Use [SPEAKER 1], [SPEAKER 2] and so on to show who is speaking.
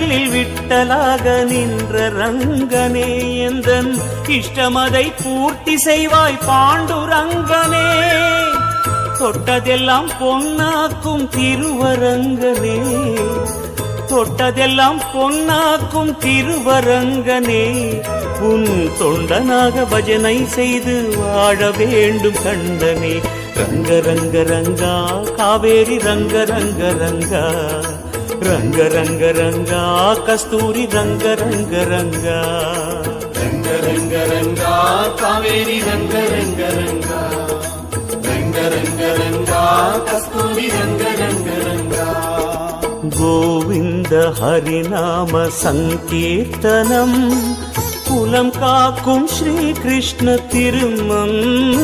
[SPEAKER 1] விட்டலில் விட்டலாக நின்ற ரங்கனே எந்தன் இஷ்டமதை பூர்த்தி செய்வாய் பாண்டுரங்கனே தொட்டதெல்லாம் பொன்னாக்கும் திருவரங்கனே தொட்டதெல்லாம் பொன்னாக்கும் திருவரங்கனே உன் தொண்டனாக பஜனை செய்து வாழ வேண்டும் கண்டனே ரங்க ரங்க ரங்கா காவேரி ரங்க ரங்க ரங்கா ரங்க ரங்க ரங்கா கஸ்தூரி ரங்க ரங்க ரங்கா
[SPEAKER 2] ரங்க ரங்க ரங்கா காவேரி ரங்க ரங்க ரங்கா ரங்க ரங்க ரங்கா கஸ்தூரி ரங்க ரங்க ரங்கா
[SPEAKER 1] கோவிந்த ஹரிநாம சங்கீர்த்தனம் குலம் காக்கும் ஸ்ரீ கிருஷ்ண திருமந்திரம்